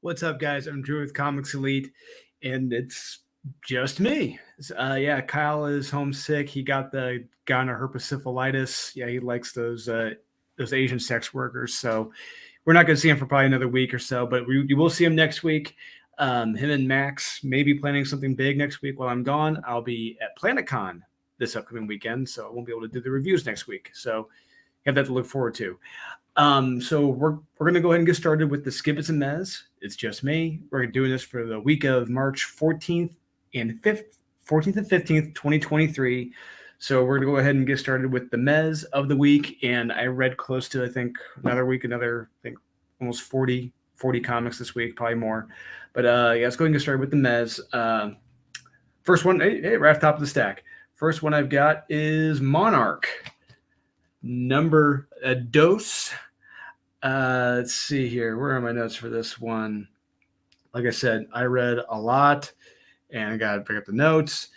What's up, guys? I'm Drew with Comics Elite, and it's just me. Yeah, Kyle is homesick. He got the herpes. Yeah, he likes those Asian sex workers. So we're not going to see him for probably another week or so, but we will see him next week. Him and Max may be planning something big next week while I'm gone. I'll be at PlanetCon this upcoming weekend, so I won't be able to do the reviews next week. So you have that to look forward to. So we're going to go ahead and get started with the Skibbits and Mez. It's just me. We're doing this for the week of March 14th and 15th, 2023. So we're going to go ahead and get started with the Mez of the week. And I read close to, I think, almost 40 comics this week, probably more. But yeah, let's go ahead and get started with the Mez. First one, hey, right off the top of the stack. First one I've got is Monarch. Number dos. Let's see here. Where are my notes for this one? Like I said, I read a lot and I got to pick up the notes.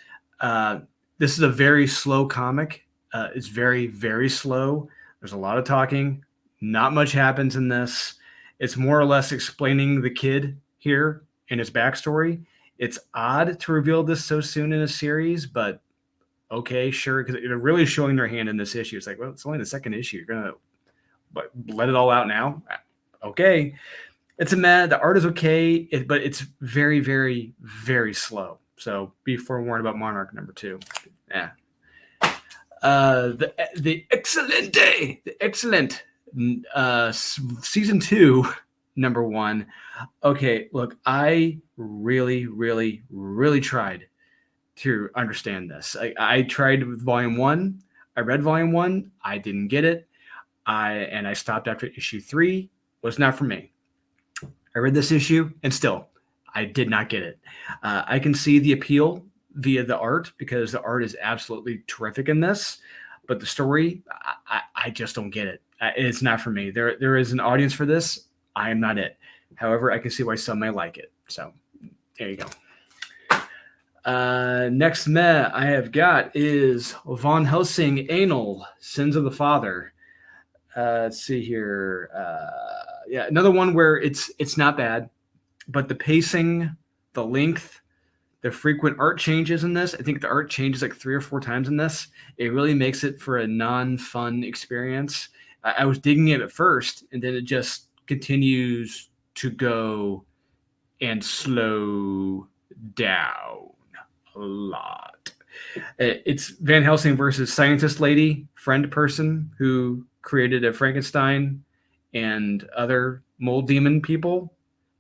This is a very slow comic. It's very, very slow. There's a lot of talking. Not much happens in this. It's more or less explaining the kid here and his backstory. It's odd to reveal this so soon in a series, but okay, sure, because they're really showing their hand in this issue. It's like, well, it's only the second issue. You're going to let it all out now? Okay. It's the art is okay, but it's very, very, very slow. So be forewarned about Monarch number 2. Yeah. The excellent season 2, number 1. Okay, look, I really, really, really tried to understand this. I tried with volume 1. I read volume 1. I didn't get it. I stopped after issue 3. Was not for me. I read this issue and still I did not get it. I can see the appeal via the art because the art is absolutely terrific in this, but the story, I just don't get it. It's not for me. There is an audience for this. I am not it. However, I can see why some may like it. So there you go. Next meh I have got is Von Helsing Anal, Sins of the Father. Let's see here. Yeah, another one where it's not bad, but the pacing, the length, the frequent art changes in this. I think the art changes like 3 or 4 times in this. It really makes it for a non-fun experience. I was digging it at first, and then it just continues to go and slow down a lot. It's Van Helsing versus scientist lady, friend person who created a Frankenstein and other mold demon people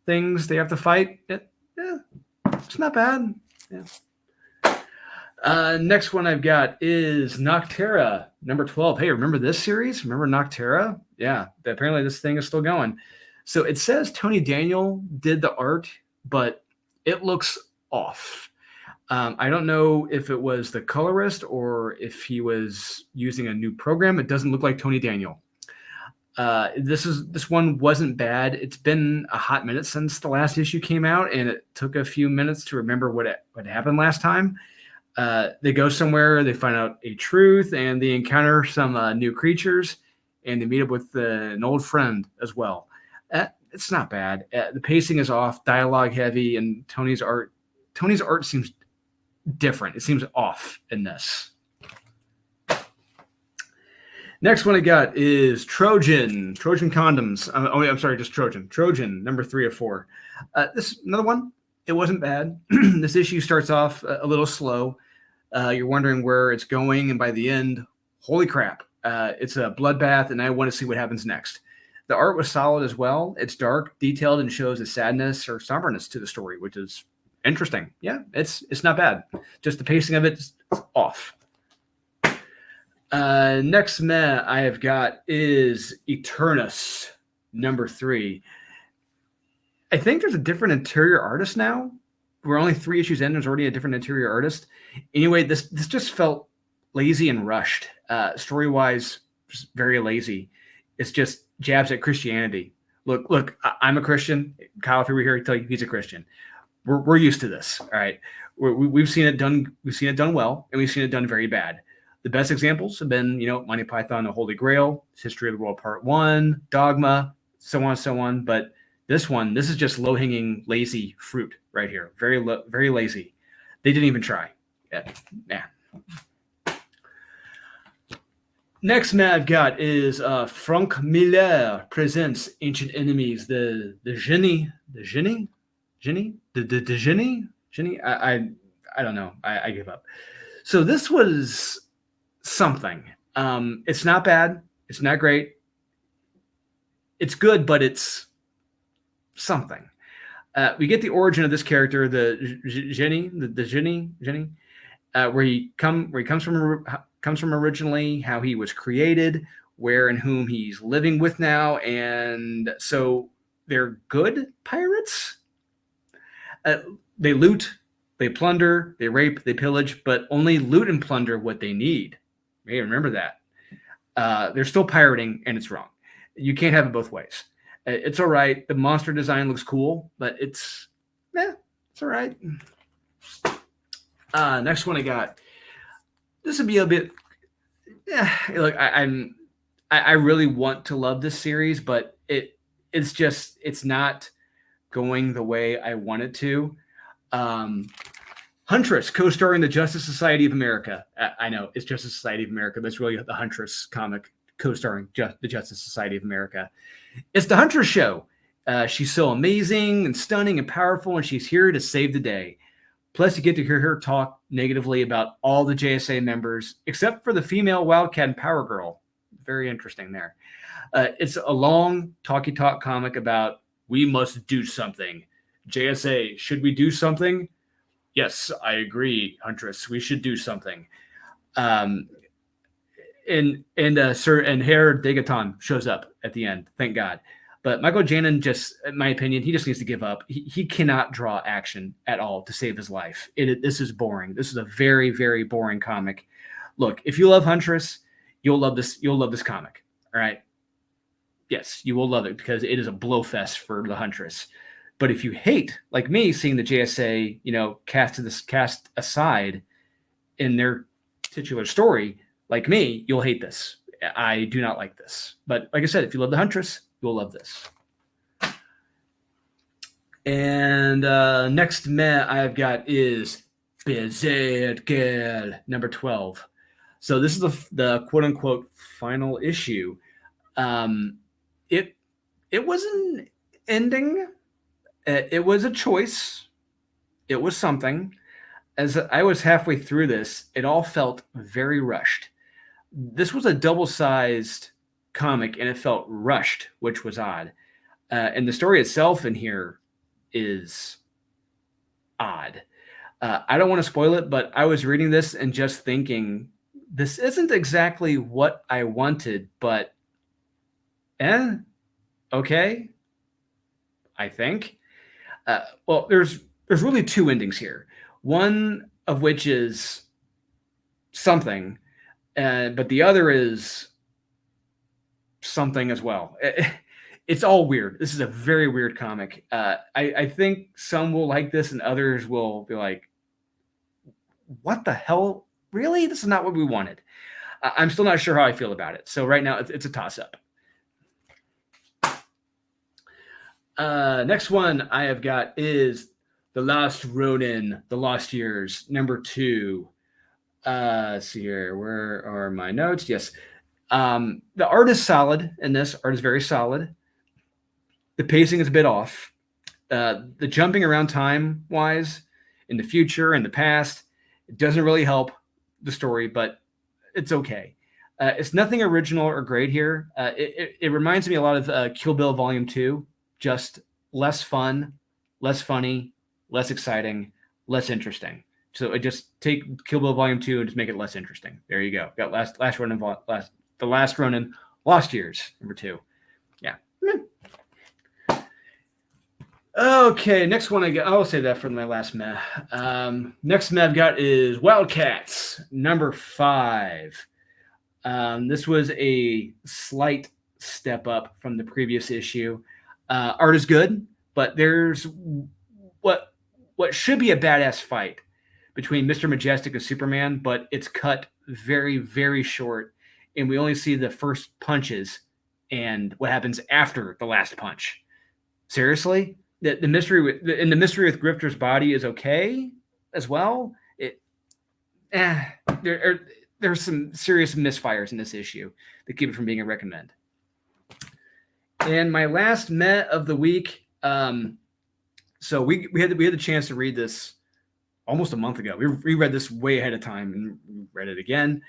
things they have to fight. Yeah, it's not bad. Yeah. Next one I've got is Noctera, number 12. Hey, remember this series? Remember Noctera? Yeah, apparently this thing is still going. So it says Tony Daniel did the art, but it looks off. I don't know if it was the colorist or if he was using a new program. It doesn't look like Tony Daniel. This one wasn't bad. It's been a hot minute since the last issue came out, and it took a few minutes to remember what happened last time. They go somewhere, they find out a truth, and they encounter some new creatures, and they meet up with an old friend as well. It's not bad. The pacing is off, dialogue heavy, and Tony's art seems different. It seems off in this. Next one I got is Trojan condoms. I'm sorry, just Trojan, number 3 of 4. This another one. It wasn't bad. This issue starts off a little slow. You're wondering where it's going, and by the end, holy crap, it's a bloodbath, and I want to see what happens next. The art was solid as well. It's dark, detailed, and shows a sadness or somberness to the story, which is interesting. Yeah, it's not bad. Just the pacing of it's off. Next meh I have got is Eternus, number 3. I think there's a different interior artist now. We're only 3 issues in. There's already a different interior artist. Anyway, this just felt lazy and rushed. Story-wise, very lazy. It's just jabs at Christianity. Look, I'm a Christian. Kyle, if you were here, I'd tell you he's a Christian. We're used to this. All right, we've seen it done. We've seen it done well, and we've seen it done very bad. The best examples have been, Monty Python, The Holy Grail, History of the World Part 1, Dogma, so on and so on. But This is just low-hanging, lazy fruit right here. Very lazy. They didn't even try. Yeah. Next man I've got is Frank Miller presents Ancient Enemies, the Genie, I don't know. I give up. So this was something. It's not bad. It's not great. It's good, but it's something. We get the origin of this character, the Genie, the Genie, where he comes from originally, how he was created, where and whom he's living with now, and so they're good pirates. They loot, they plunder, they rape, they pillage, but only loot and plunder what they need. Hey, remember that. They're still pirating, and it's wrong. You can't have it both ways. It's all right. The monster design looks cool, but it's all right. Next one I got. This would be a bit. Look, I really want to love this series, but it's not going the way I want it to. Huntress, co-starring the Justice Society of America. I know it's Justice Society of America, but it's really the Huntress comic co-starring the Justice Society of America. It's the Huntress show. She's so amazing and stunning and powerful, and she's here to save the day. Plus, you get to hear her talk negatively about all the JSA members, except for the female Wildcat and Power Girl. Very interesting there. It's a long talky talk comic about we must do something. JSA, should we do something? Yes, I agree, Huntress. We should do something. And Herr Degaton shows up at the end. Thank God. But Michael Janin, just in my opinion, he just needs to give up. He cannot draw action at all to save his life. This is boring. This is a very, very boring comic. Look, if you love Huntress, you'll love this. You'll love this comic. All right. Yes, you will love it because it is a blowfest for the Huntress. But if you hate, like me, seeing the JSA, cast aside in their titular story, like me, you'll hate this. I do not like this. But like I said, if you love the Huntress, you'll love this. And next I've got is Berserker number 12. So this is the quote unquote final issue. It was an ending. It was a choice. It was something. As I was halfway through this, it all felt very rushed. This was a double-sized comic, and it felt rushed, which was odd. And the story itself in here is odd. I don't want to spoil it, but I was reading this and just thinking, this isn't exactly what I wanted, but okay, I think. Well, there's really two endings here. One of which is something, but the other is something as well. It's all weird. This is a very weird comic. I think some will like this and others will be like, what the hell? Really? This is not what we wanted. I'm still not sure how I feel about it. So right now it's a toss-up. Next one I have got is The Last Ronin, The Lost Years, number 2. Let's see here. Where are my notes? Yes. The art is solid in this. Art is very solid. The pacing is a bit off. The jumping around time-wise in the future and the past, it doesn't really help the story, but it's okay. It's nothing original or great here. It reminds me a lot of Kill Bill Volume 2, just less fun, less funny, less exciting, less interesting. So I just take Kill Bill Volume 2 and just make it less interesting. There you go. Got The Last Ronin, Lost Years, number 2. Yeah. Okay, next one I'll say that for my last meh. Next meh I've got is Wildcats, number 5. This was a slight step up from the previous issue. Art is good, but there's what should be a badass fight between Mr. Majestic and Superman, but it's cut very, very short, and we only see the first punches and what happens after the last punch. Seriously, the mystery the mystery with Grifter's body is okay as well. Eh, there are there's some serious misfires in this issue that keep it from being a recommend. And my last Met of the week. So we had the chance to read this almost a month ago. We read this way ahead of time and read it again.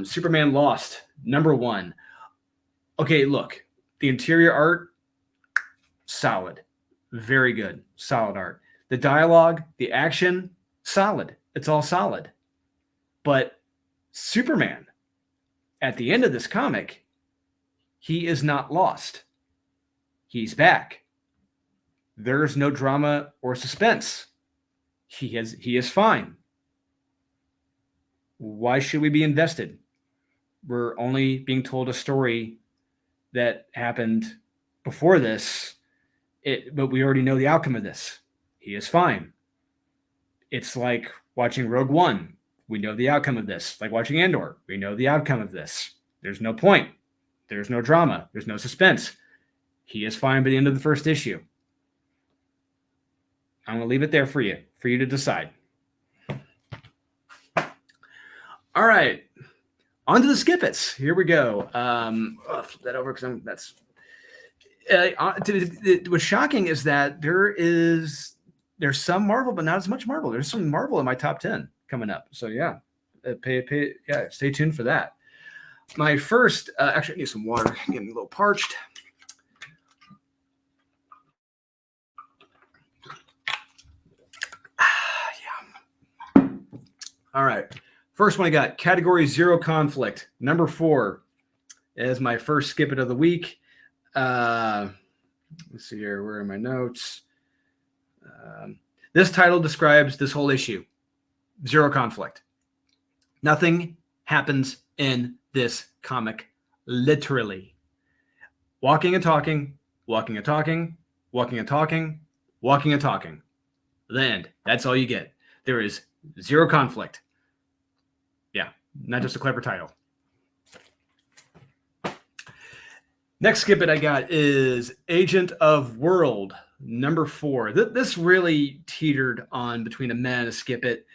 Superman Lost, #1. Okay, look, the interior art, solid, very good, solid art. The dialogue, the action, solid. It's all solid. But Superman, at the end of this comic, he is not lost. He's back. There's no drama or suspense. He is fine. Why should we be invested? We're only being told a story that happened before this, but we already know the outcome of this. He is fine. It's like watching Rogue One. We know the outcome of this. Like watching Andor. We know the outcome of this. There's no point. There's no drama. There's no suspense. He is fine by the end of the first issue. I'm going to leave it there for you to decide. All right. On to the skip-its. Here we go. I'll flip that over because that's... what's shocking is that there's some Marvel, but not as much Marvel. There's some Marvel in my top 10 coming up. So yeah, stay tuned for that. My first, actually, I need some water. I'm getting a little parched. Yeah. All right. First one I got, Category 0 Conflict, #4, as my first skip it of the week. Let's see here. Where are my notes? This title describes this whole issue. 0 conflict. Nothing happens in this comic, literally. Walking and talking, walking and talking, walking and talking, walking and talking. The end. That's all you get. There is 0 conflict. Yeah, not just a clever title. Next skip it I got is Agent of World, #4. This really teetered on between a meh and a skip it.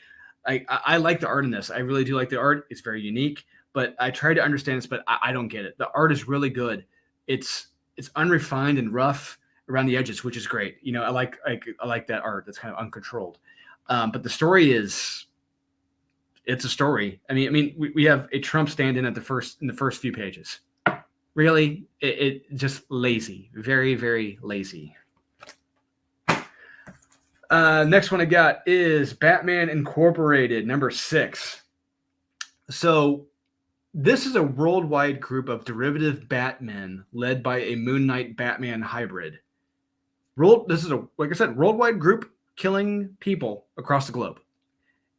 I like the art in this. I really do like the art. It's very unique, but I tried to understand this, but I don't get it. The art is really good. It's unrefined and rough around the edges, which is great. You know, I like that art. That's kind of uncontrolled. But the story it's a story. I mean, we have a Trump stand-in in the first few pages. Really, it just lazy, very, very lazy. Next one I got is Batman Incorporated, #6. So this is a worldwide group of derivative Batmen led by a Moon Knight Batman hybrid. This is like I said, worldwide group killing people across the globe.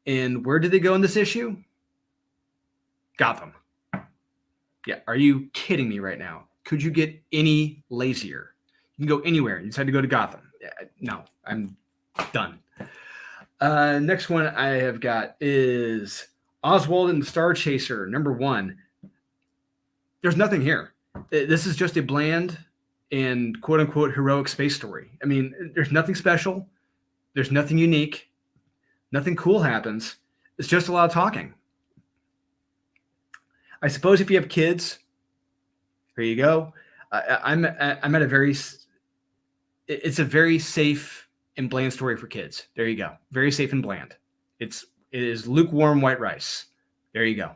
And where did they go in this issue? Gotham. Yeah, are you kidding me right now? Could you get any lazier? You can go anywhere. You decide to go to Gotham. No, I'm done. Next one I have got is Oswald and the Star Chaser, #1. There's nothing here. This is just a bland and quote-unquote heroic space story. I mean, there's nothing special. There's nothing unique. Nothing cool happens. It's just a lot of talking. I suppose if you have kids, here you go. I'm at a very... It's a very safe and bland story for kids. There you go. Very safe and bland. It is lukewarm white rice. There you go.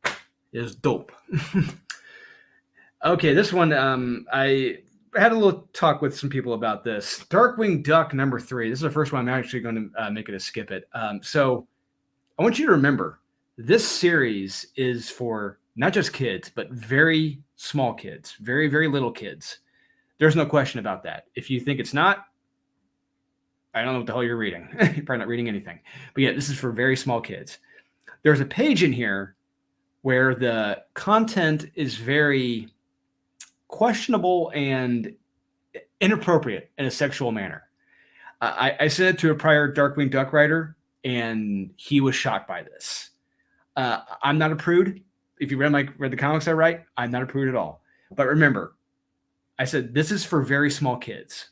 It is dope. Okay, this one, I had a little talk with some people about this. Darkwing Duck, #3. This is the first one I'm actually going to make it a skip it. So I want you to remember, this series is for not just kids, but very small kids, very, very little kids. There's no question about that. If you think it's not, I don't know what the hell you're reading. You're probably not reading anything. But yeah, this is for very small kids. There's a page in here where the content is very questionable and inappropriate in a sexual manner. I sent it to a prior Darkwing Duck writer, and he was shocked by this. I'm not a prude. If you read the comics I write, I'm not a prude at all. But remember, I said, this is for very small kids.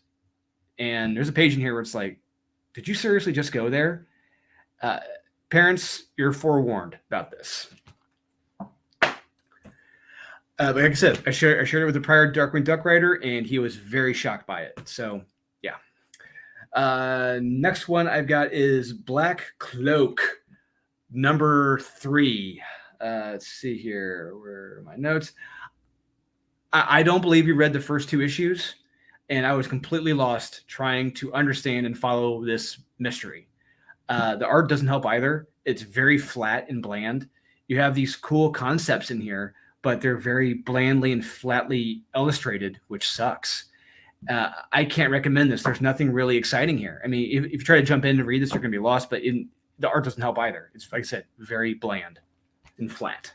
And there's a page in here where it's like, did you seriously just go there? Parents, you're forewarned about this. But like I said, I shared it with the prior Darkwing Duck writer, and he was very shocked by it. So, yeah. Next one I've got is Black Cloak, number 3. Let's see here. Where are my notes? I don't believe you read the first 2 issues, and I was completely lost trying to understand and follow this mystery. The art doesn't help either. It's very flat and bland. You have these cool concepts in here, but they're very blandly and flatly illustrated, which sucks. I can't recommend this. There's nothing really exciting here. I mean, if you try to jump in and read this, you're going to be lost, but the art doesn't help either. It's, like I said, very bland and flat.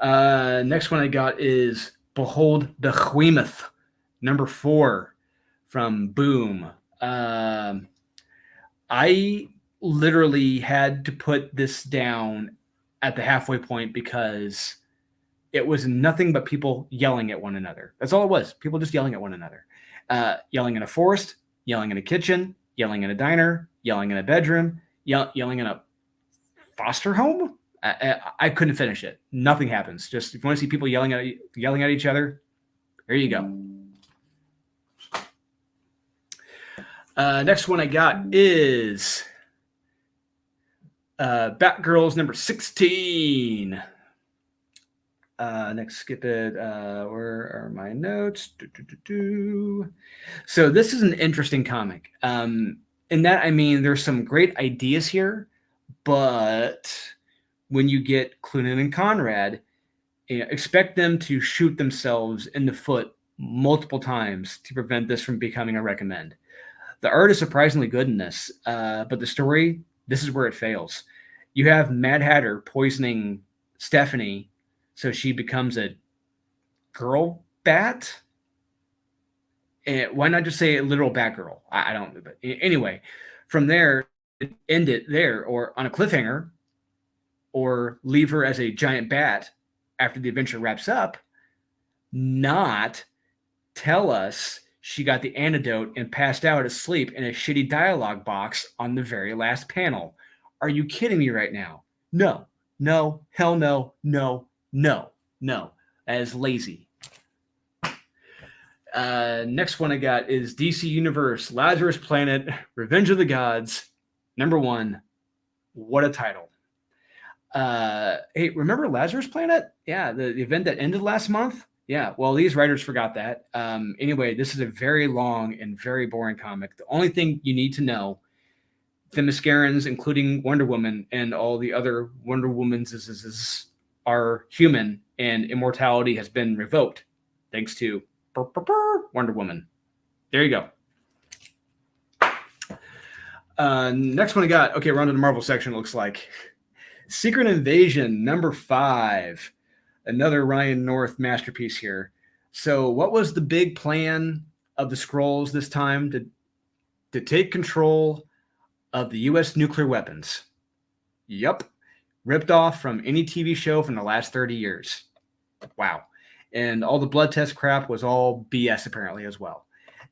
Next one I got is Behold the Huemoth, number 4 from Boom. I literally had to put this down at the halfway point because it was nothing but people yelling at one another. That's all it was. People just yelling at one another. Yelling in a forest, yelling in a kitchen, yelling in a diner, yelling in a bedroom, yelling in a foster home. I couldn't finish it. Nothing happens. Just if you want to see people yelling at each other, there you go. Next one I got is Batgirls number 16. Next, skip it. Where are my notes? So this is an interesting comic. In that, I mean, there's some great ideas here, but when you get Clunan and Conrad, expect them to shoot themselves in the foot multiple times to prevent this from becoming a recommend. The art is surprisingly good in this, but the story, this is where it fails. You have Mad Hatter poisoning Stephanie so she becomes a girl bat. And why not just say a literal Batgirl? I don't. But anyway, from there, end it there or on a cliffhanger, or leave her as a giant bat after the adventure wraps up. Not tell us she got the antidote and passed out asleep in a shitty dialogue box on the very last panel. Are you kidding me right now? No, hell no. That is lazy. Next one I got is DC Universe, Lazarus Planet, Revenge of the Gods, number 1. What a title. Hey, remember Lazarus Planet? Yeah, the event that ended last month? Yeah, well, these writers forgot that. Anyway, this is a very long and very boring comic. The only thing you need to know, Themyscirans, including Wonder Woman and all the other Wonder Womans are human, and immortality has been revoked thanks to Wonder Woman. There you go. Next one I got. Okay, we're on to the Marvel section, it looks like. Secret Invasion, number 5. Another Ryan North masterpiece here. So what was the big plan of the Skrulls this time? To take control of the U.S. nuclear weapons. Yup. Ripped off from any TV show from the last 30 years. Wow. And all the blood test crap was all BS apparently as well.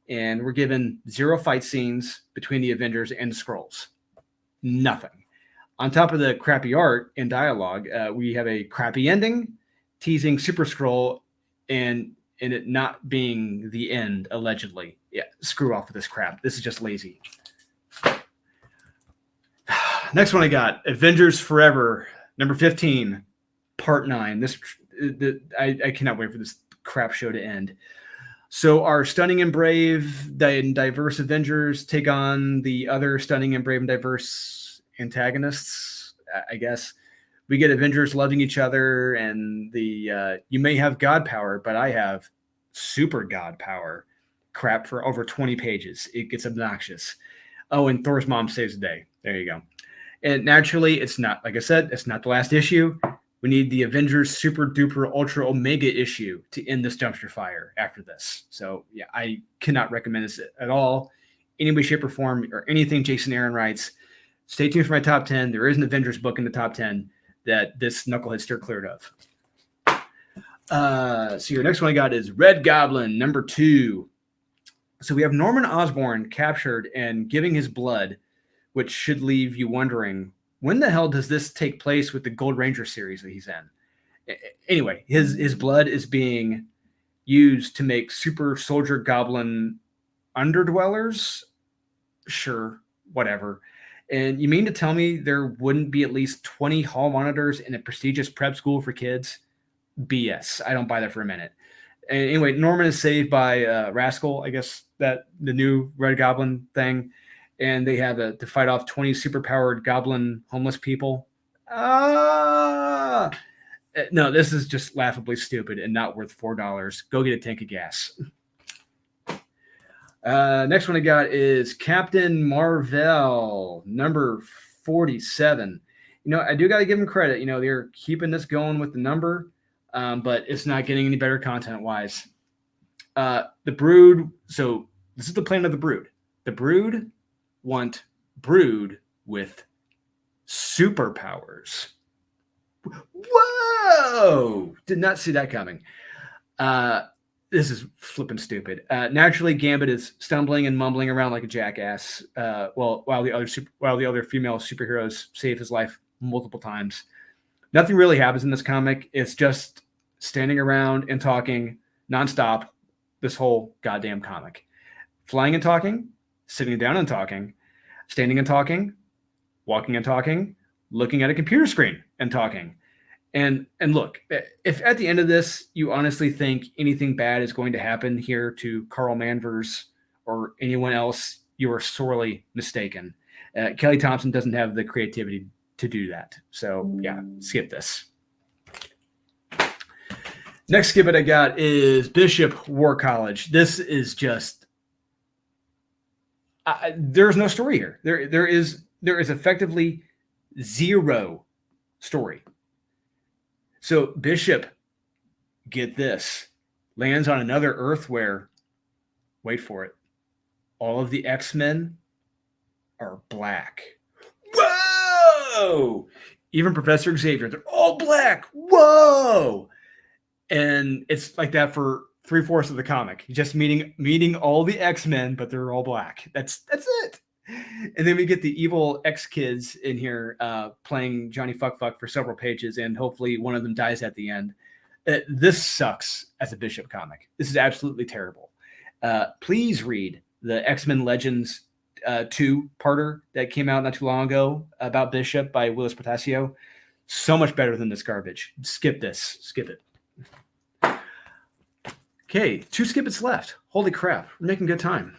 And we're given 0 fight scenes between the Avengers and the Skrulls. Nothing. On top of the crappy art and dialogue, we have a crappy ending, teasing Super Skrull and it not being the end, allegedly. Yeah, screw off with this crap. This is just lazy. Next one I got, Avengers Forever, number 15, part 9. I cannot wait for this crap show to end. So our stunning and brave and diverse Avengers take on the other stunning and brave and diverse antagonists, I guess. We get Avengers loving each other, and you may have God power, but I have super God power crap for over 20 pages. It gets obnoxious. Oh, and Thor's mom saves the day. There you go. And naturally, it's not, like I said, it's not the last issue. We need the Avengers Super Duper Ultra Omega issue to end this dumpster fire after this. So, yeah, I cannot recommend this at all, any way, shape, or form, or anything Jason Aaron writes. Stay tuned for my top 10. There is an Avengers book in the top 10 that this knucklehead steer cleared of. So your next one I got is Red Goblin number 2. So we have Norman Osborn captured and giving his blood, which should leave you wondering, when the hell does this take place with the Gold Ranger series that he's in? Anyway, his blood is being used to make super soldier goblin underdwellers. Sure, whatever. And you mean to tell me there wouldn't be at least 20 hall monitors in a prestigious prep school for kids? BS. I don't buy that for a minute. And anyway, Norman is saved by Rascal, I guess, that the new Red Goblin thing. And they have to fight off 20 superpowered goblin homeless people. No, this is just laughably stupid and not worth $4. Go get a tank of gas. Next one I got is Captain Marvel, number 47. I do got to give them credit. They're keeping this going with the number, but it's not getting any better content-wise. The Brood, so this is the plan of the Brood. The Brood want Brood with superpowers. Whoa! Did not see that coming. This is flipping stupid. Naturally, Gambit is stumbling and mumbling around like a jackass. While the other female superheroes save his life multiple times. Nothing really happens in this comic. It's just standing around and talking nonstop. This whole goddamn comic, flying and talking, sitting down and talking, standing and talking, walking and talking, looking at a computer screen and talking. And look, if at the end of this, you honestly think anything bad is going to happen here to Carl Manvers or anyone else, you are sorely mistaken. Kelly Thompson doesn't have the creativity to do that. So, yeah, skip this. Next skip it I got is Bishop War College. This is just there's no story here. There is effectively zero story. So Bishop, get this, lands on another Earth where, wait for it, all of the X-Men are black. Whoa! Even Professor Xavier, they're all black. Whoa! And it's like that for 3/4 of the comic. Just meeting all the X-Men, but they're all black. That's it. And then we get the evil X-Kids in here playing Johnny Fuck for several pages, and hopefully one of them dies at the end. This sucks as a Bishop comic. This is absolutely terrible. Please read the X-Men Legends 2-parter that came out not too long ago about Bishop by Willis Portacio. So much better than this garbage. Skip this. Skip it. Okay, 2 skip-its left. Holy crap. We're making good time.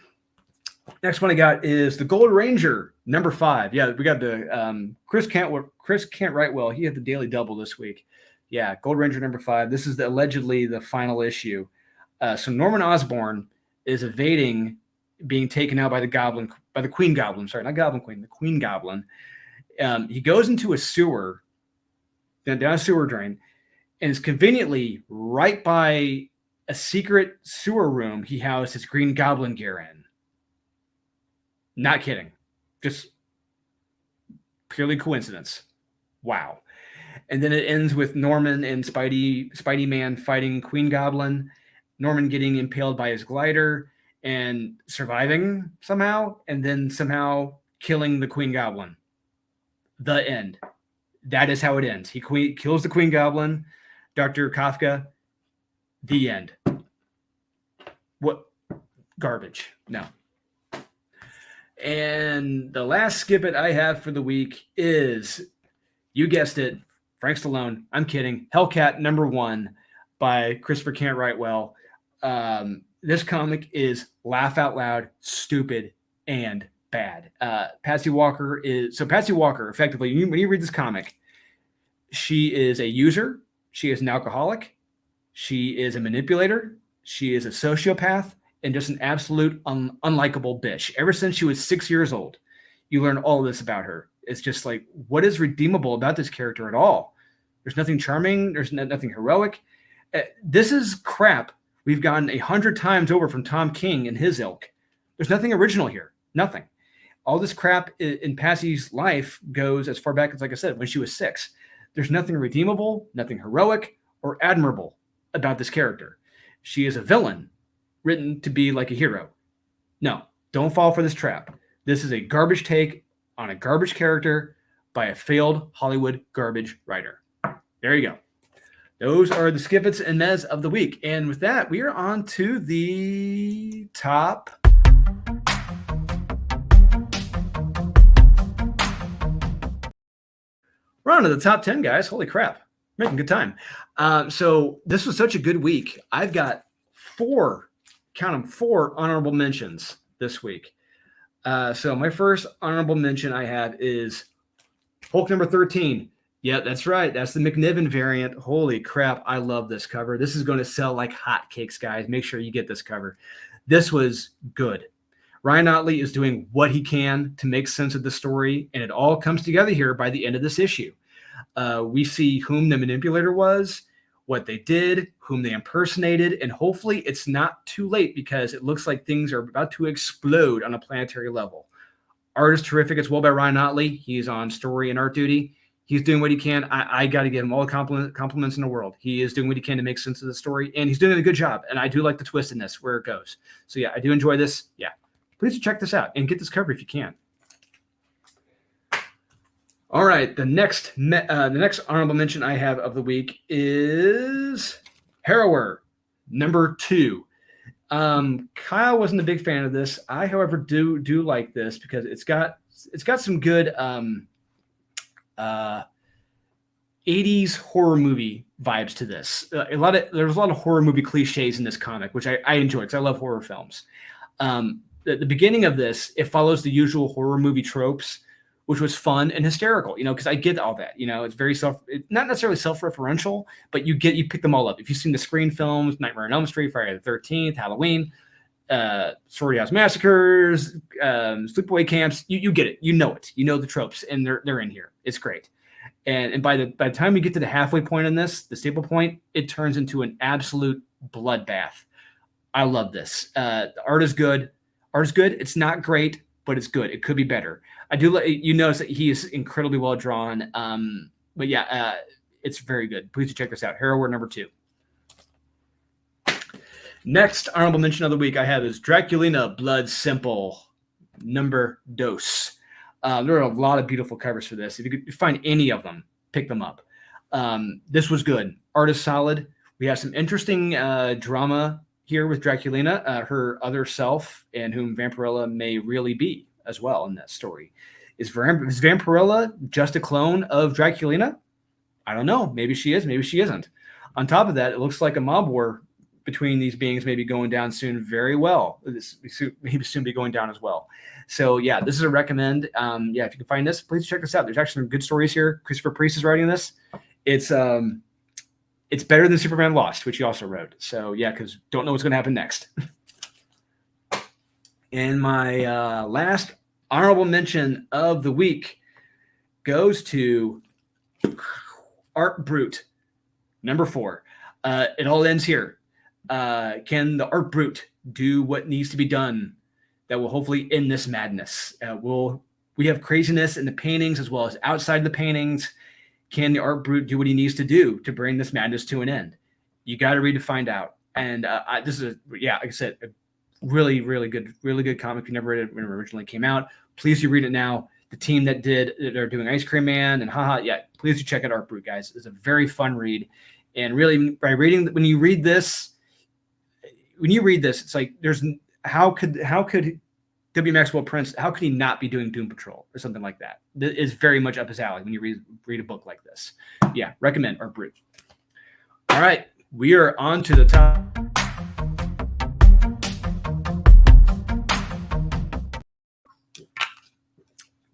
Next one I got is the Gold Ranger, number 5. Yeah, we got the Chris can't write well. He had the Daily Double this week. Yeah, Gold Ranger number 5. This is allegedly the final issue. So Norman Osborn is evading being taken out by the Queen Goblin. Sorry, not Goblin Queen, the Queen Goblin. He goes into a sewer, down a sewer drain, and is conveniently right by a secret sewer room he housed his Green Goblin gear in. Not kidding. Just purely coincidence. Wow. And then it ends with Norman and Spidey Man fighting Queen Goblin, Norman getting impaled by his glider and surviving somehow, and then somehow killing the Queen Goblin. The end. That is how it ends. He kills the Queen Goblin, Dr. Kafka. The end. What? Garbage. No. And the last skip it I have for the week is, you guessed it, Frank Stallone. I'm kidding. Hellcat number 1 by Christopher Can't Write Well. This comic is laugh out loud, stupid, and bad. Patsy Walker, effectively, when you read this comic, she is a user. She is an alcoholic. She is a manipulator. She is a sociopath. And just an absolute unlikable bitch. Ever since she was 6 years old, you learn all this about her. It's just like, what is redeemable about this character at all? There's nothing charming. There's nothing heroic. This is crap we've gotten 100 times over from Tom King and his ilk. There's nothing original here. Nothing. All this crap in Patsy's life goes as far back as, like I said, when she was 6. There's nothing redeemable, nothing heroic, or admirable about this character. She is a villain written to be like a hero. No, don't fall for this trap. This is a garbage take on a garbage character by a failed Hollywood garbage writer. There you go. Those are the Skippets and Mez of the week. And with that, we are on to the top. We're on to the top 10, guys. Holy crap. Making good time. So this was such a good week. I've got four honorable mentions this week. So my first honorable mention I have is Hulk number 13. Yeah, that's right. That's the McNiven variant. Holy crap. I love this cover. This is going to sell like hotcakes, guys. Make sure you get this cover. This was good. Ryan Ottley is doing what he can to make sense of the story, and it all comes together here by the end of this issue. We see whom the manipulator was, what they did, whom they impersonated, and hopefully it's not too late because it looks like things are about to explode on a planetary level. Art is terrific as well by Ryan Ottley. He's on story and art duty. He's doing what he can. I got to give him all the compliments in the world. He is doing what he can to make sense of the story, and he's doing a good job. And I do like the twist in this, where it goes. So, yeah, I do enjoy this. Yeah, please check this out and get this cover if you can. All right, the next honorable mention I have of the week is Harrower, number 2. Kyle wasn't a big fan of this. I, however, do like this because it's got some good 80s horror movie vibes to this. There's a lot of horror movie cliches in this comic, which I enjoy because I love horror films. The beginning of this, it follows the usual horror movie tropes, which was fun and hysterical, because I get all that. It's very not necessarily self-referential, but you pick them all up. If you've seen the Screen films, Nightmare on Elm Street, Friday the 13th, Halloween, sorority house massacres, sleepaway camps, you get it. You know it. You know the tropes, and they're in here. It's great. And by the time we get to the halfway point in this, the staple point, it turns into an absolute bloodbath. I love this. The art is good. It's not great, but it's good. It could be better. I do. You notice that he is incredibly well drawn. But yeah, it's very good. Please check this out. Harrower number 2. Next honorable mention of the week I have is Draculina Blood Simple number dos. There are a lot of beautiful covers for this. If you could find any of them, pick them up. This was good. Art is solid. We have some interesting drama here with Draculina, her other self, and whom Vampirella may really be as well in that story. Is Vampirella just a clone of Draculina? I don't know. Maybe she is. Maybe she isn't. On top of that, it looks like a mob war between these beings may be going down soon very well. This may soon be going down as well. So, yeah, this is a recommend. Yeah, if you can find this, please check this out. There's actually some good stories here. Christopher Priest is writing this. It's better than Superman Lost, which he also wrote. So, yeah, because don't know what's going to happen next. And my last honorable mention of the week goes to Art Brute, number 4. It all ends here. Can the Art Brute do what needs to be done that will hopefully end this madness? We have craziness in the paintings as well as outside the paintings. Can the Art Brute do what he needs to do to bring this madness to an end? You got to read to find out. And this is like I said, a really, really good comic. If you never read it when it originally came out, please do read it now. The team they're doing Ice Cream Man and please do check out Art Brute, guys. It's a very fun read. And really, when you read this, it's like how could W. Maxwell Prince, how could he not be doing Doom Patrol or something like that? It is very much up his alley when you read a book like this. Yeah, recommend Art Brute. All right, we are on to the top.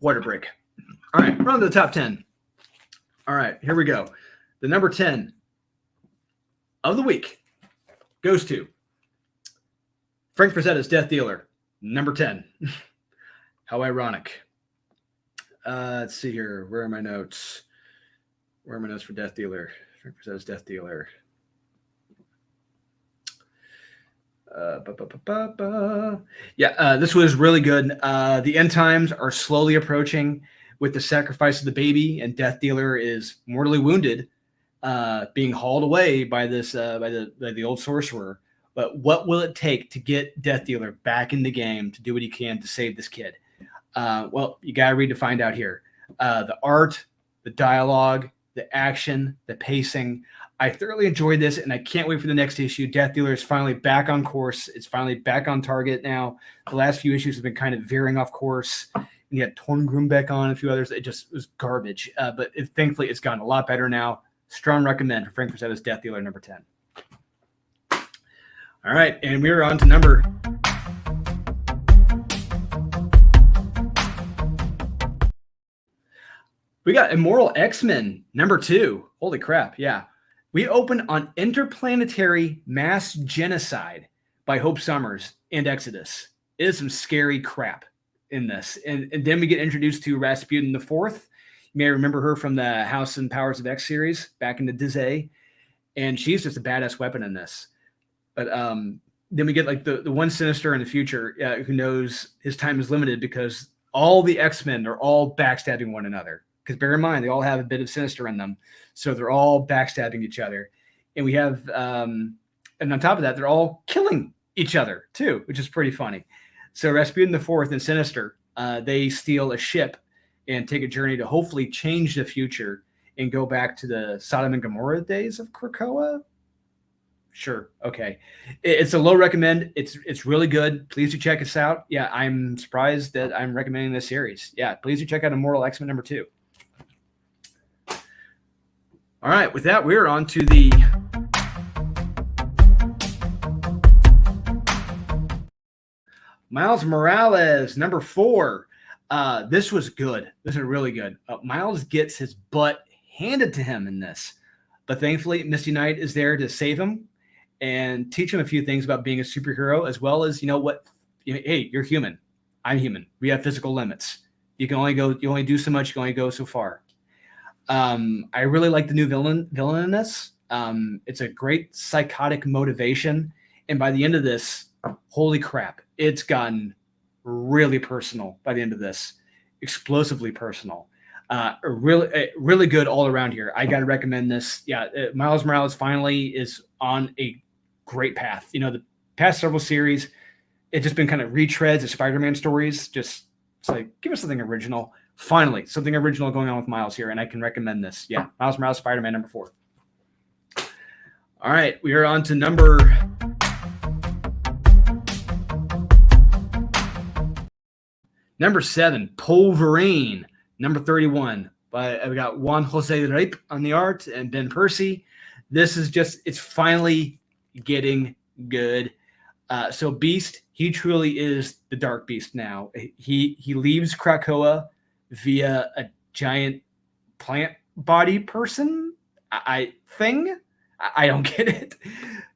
Water break. All right, we're on to the top 10. All right, here we go. The number 10 of the week goes to Frank Frazetta's Death Dealer, number 10. How ironic. Let's see here. Where are my notes? Where are my notes for Death Dealer? Frank Frazetta's Death Dealer. This was really good. The end times are slowly approaching with the sacrifice of the baby, and Death Dealer is mortally wounded being hauled away by this by the old sorcerer. But what will it take to get Death Dealer back in the game to do what he can to save this kid? Well, you got to read to find out here. The art, the dialogue, the action, the pacing. I thoroughly enjoyed this, and I can't wait for the next issue. Death Dealer is finally back on course. It's finally back on target now. The last few issues have been kind of veering off course. And you had Torngrim back on, a few others. It just was garbage. But thankfully, it's gotten a lot better now. Strong recommend for Frank Frazetta's Death Dealer number 10. All right, and we're on to number... We got Immortal X-Men number 2. Holy crap, yeah. We open on Interplanetary Mass Genocide by Hope Summers and Exodus. It is some scary crap in this. And then we get introduced to Rasputin the Fourth. You may remember her from the House and Powers of X series back in the Dizay. And she's just a badass weapon in this. But then we get like the one Sinister in the future who knows his time is limited because all the X-Men are all backstabbing one another. Because bear in mind, they all have a bit of Sinister in them. So they're all backstabbing each other. And we have, and on top of that, they're all killing each other too, which is pretty funny. So Rasputin the Fourth and Sinister, they steal a ship and take a journey to hopefully change the future and go back to the Sodom and Gomorrah days of Krakoa. Sure. Okay. It's a low recommend. It's really good. Please do check us out. Yeah, I'm surprised that I'm recommending this series. Yeah, please do check out Immortal X-Men number 2. All right, with that, we're on to the Miles Morales, number 4. This was good. This is really good. Miles gets his butt handed to him in this. But thankfully, Misty Knight is there to save him and teach him a few things about being a superhero, as well as, hey, you're human. I'm human. We have physical limits. You only do so much. You can only go so far. I really like the new villain in this. It's a great psychotic motivation. And by the end of this, holy crap, it's gotten really personal by the end of this. Explosively personal. Really good all around here. I got to recommend this. Yeah, Miles Morales finally is on a great path. The past several series, it's just been kind of retreads of Spider-Man stories. It's like, give us something original. Finally, something original going on with Miles here, and I can recommend this. Yeah, Miles Morales, Spider-Man number 4. All right, we are on to number 7, Polverine, number 31. We got Juan Jose Ripe on the art and Ben Percy. This is it's finally getting good. So Beast, he truly is the Dark Beast now. He leaves Krakoa via a giant plant body person thing. I don't get it.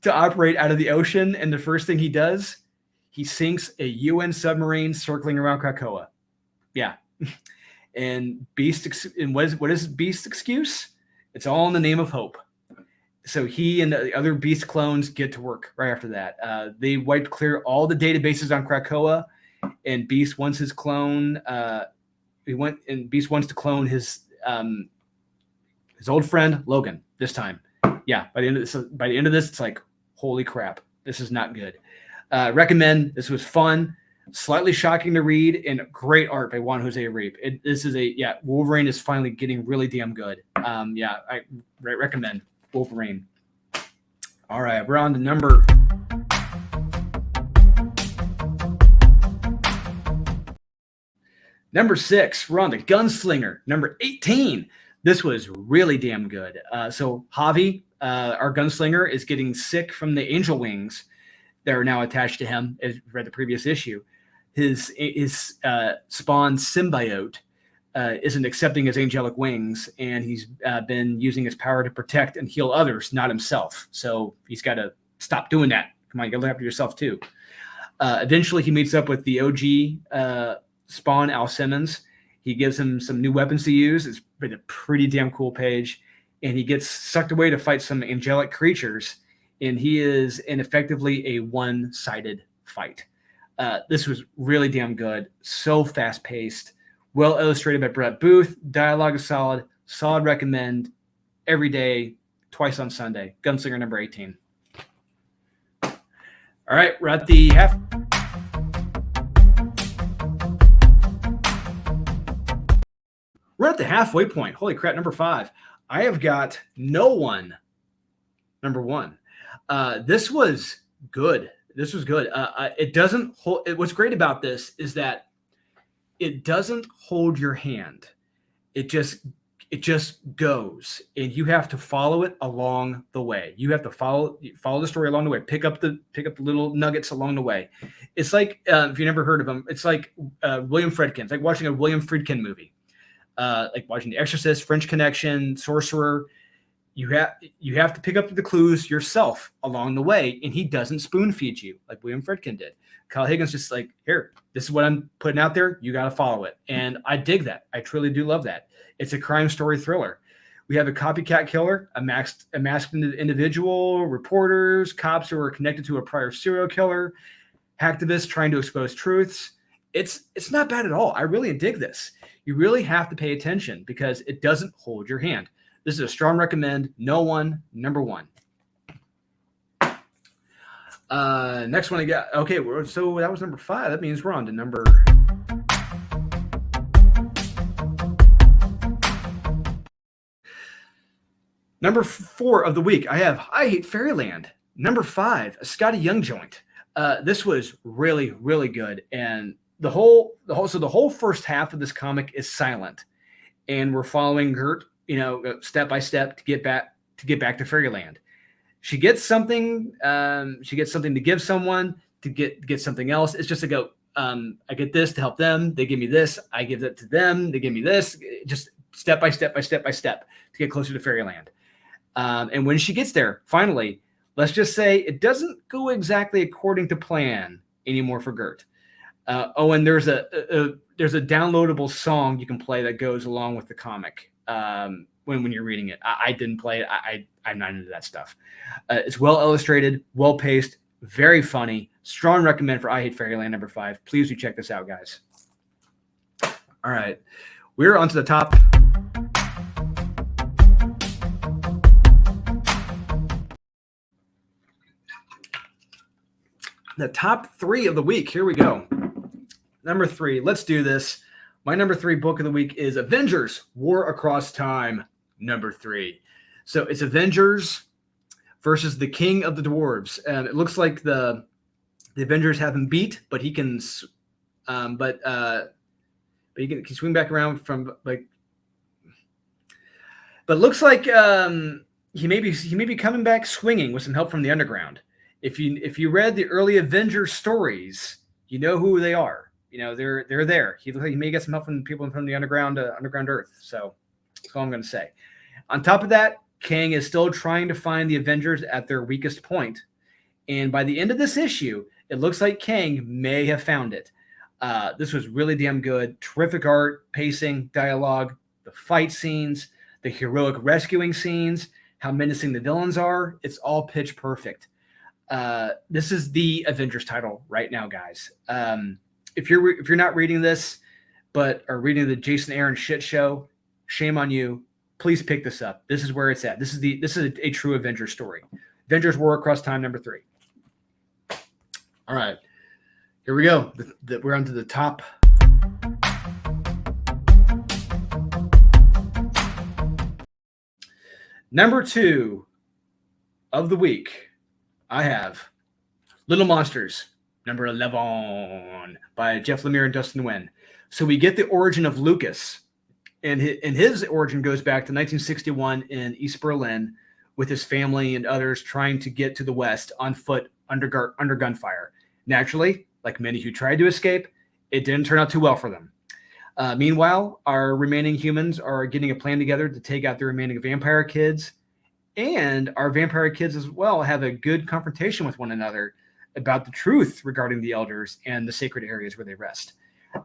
To operate out of the ocean, and the first thing he does, he sinks a UN submarine circling around Krakoa. Yeah. And what is Beast's excuse? It's all in the name of hope. So he and the other Beast clones get to work right after that. They wiped clear all the databases on Krakoa, and Beast wants his clone. Beast wants to clone his old friend Logan this time. Yeah, by the end of this, it's like, holy crap, this is not good. Recommend. This was fun, slightly shocking to read, and great art by Juan Jose Ripe. Wolverine is finally getting really damn good. I recommend Wolverine. All right, we're on to number 6. We're on to Gunslinger, number 18. This was really damn good. So Javi, our gunslinger, is getting sick from the angel wings that are now attached to him, as we read the previous issue. His spawn symbiote isn't accepting his angelic wings, and he's been using his power to protect and heal others, not himself. So he's got to stop doing that. Come on, you got to look after yourself too. Eventually, he meets up with the OG Spawn, Al Simmons. He gives him some new weapons to use. It's been a pretty damn cool page. And he gets sucked away to fight some angelic creatures. And he is in effectively a one-sided fight. This was really damn good. So fast-paced. Well illustrated by Brett Booth. Dialogue is solid. Solid recommend. Every day. twice on Sunday. Gunslinger number 18. All right, we're at the half. We're at the halfway point. Holy crap, number 5. I have got No One, number 1. This was good. This was good. It doesn't hold. What's great about this is that it doesn't hold your hand. It just goes, and you have to follow it along the way. You have to follow the story along the way. Pick up the little nuggets along the way. It's like if you never heard of him, it's like William Friedkin. It's like watching a William Friedkin movie, like watching The Exorcist, French Connection, Sorcerer. You have to pick up the clues yourself along the way, and he doesn't spoon feed you like William Friedkin did. Kyle Higgins just like, here, this is what I'm putting out there. You got to follow it, and I dig that. I truly do love that. It's a crime story thriller. We have a copycat killer, a masked individual, reporters, cops who are connected to a prior serial killer, hacktivists trying to expose truths. It's not bad at all. I really dig this. You really have to pay attention because it doesn't hold your hand. This is a strong recommend. No One, number 1. Next one I got. Okay, so that was number 5. That means we're on to number. Number 4 of the week. I have I Hate Fairyland. Number 5, a Scotty Young joint. This was really, really good, and the whole first half of this comic is silent, and we're following Gert, step by step to get back to Fairyland. She gets something. She gets something to give someone to get something else. It's just to go. I get this to help them. They give me this. I give that to them. They give me this. Just step by step to get closer to Fairyland. And when she gets there, finally, let's just say it doesn't go exactly according to plan anymore for Gert. And there's a downloadable song you can play that goes along with the comic when you're reading it. I didn't play it. I'm not into that stuff. It's well illustrated, well paced, very funny. Strong recommend for I Hate Fairyland number 5. Please do check this out, guys. All right, we're on to the top. The top 3 of the week. Here we go. Number 3. Let's do this. My number 3 book of the week is Avengers: War Across Time, number 3. So it's Avengers versus the King of the Dwarves, and it looks like the Avengers have him beat, but he can, but he can swing back around from like. But it looks like he may be coming back swinging with some help from the underground. If you read the early Avengers stories, you know who they are. They're there. He looks like he may get some help from people from the underground Earth. So that's all I'm going to say. On top of that, Kang is still trying to find the Avengers at their weakest point. And by the end of this issue, it looks like Kang may have found it. This was really damn good. Terrific art, pacing, dialogue, the fight scenes, the heroic rescuing scenes, how menacing the villains are. It's all pitch perfect. This is the Avengers title right now, guys. If you're not reading this, but are reading the Jason Aaron shit show, shame on you. Please pick this up. This is where it's at. This is a true Avengers story. Avengers: War Across Time, number 3. All right, here we go. We're on to the top. Number 2 of the week. I have Little Monsters, number 11, by Jeff Lemire and Dustin Nguyen. So we get the origin of Lucas, and his origin goes back to 1961 in East Berlin with his family and others trying to get to the West on foot under gunfire. Naturally, like many who tried to escape, it didn't turn out too well for them. Meanwhile, our remaining humans are getting a plan together to take out the remaining vampire kids. And our vampire kids as well have a good confrontation with one another about the truth regarding the elders and the sacred areas where they rest.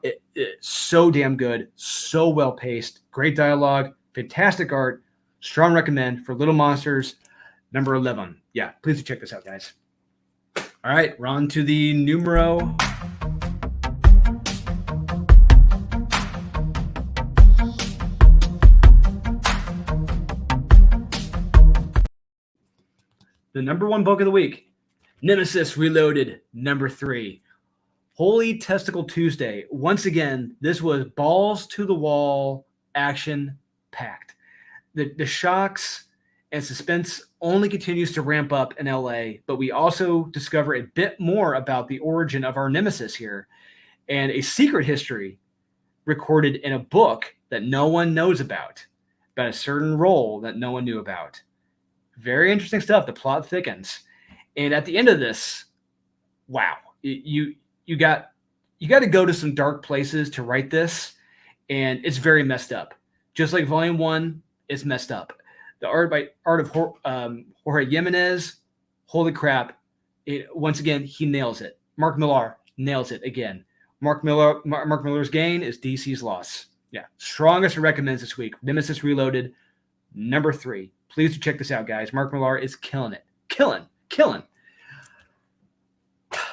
It's so damn good, so well paced, great dialogue, fantastic art. Strong recommend for Little Monsters, number 11. Yeah, please do check this out, guys. All right, we're on to the numero. the number one book of the week, Nemesis Reloaded, number 3. Holy Testicle Tuesday. Once again, this was balls to the wall, action packed. The shocks and suspense only continues to ramp up in LA, but we also discover a bit more about the origin of our nemesis here and a secret history recorded in a book that no one knows about a certain role that no one knew about. Very interesting stuff. The plot thickens. And at the end of this, wow, you got to go to some dark places to write this, and it's very messed up. Just like Volume 1, it's messed up. The art of Jorge Jimenez, holy crap! Once again, he nails it. Mark Millar nails it again. Mark Millar's gain is DC's loss. Yeah, strongest recommends this week. Nemesis Reloaded, number 3. Please do check this out, guys. Mark Millar is killing it. Killing.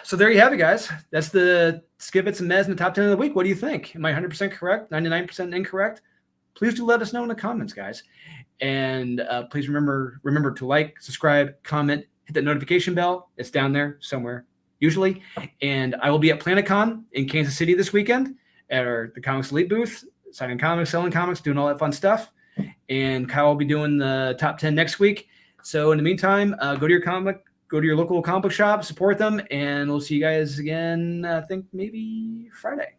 So there you have it, guys. That's the Skivets and Mez in the top 10 of the week. What do you think? Am I 100% correct? 99% incorrect? Please do let us know in the comments, guys. And please remember to like, subscribe, comment, hit that notification bell. It's down there somewhere, usually. And I will be at PlanetCon in Kansas City this weekend at the Comics Elite booth, signing comics, selling comics, doing all that fun stuff. And Kyle will be doing the top 10 next week. So in the meantime, go to your local comic book shop, support them, and we'll see you guys again, I think maybe Friday.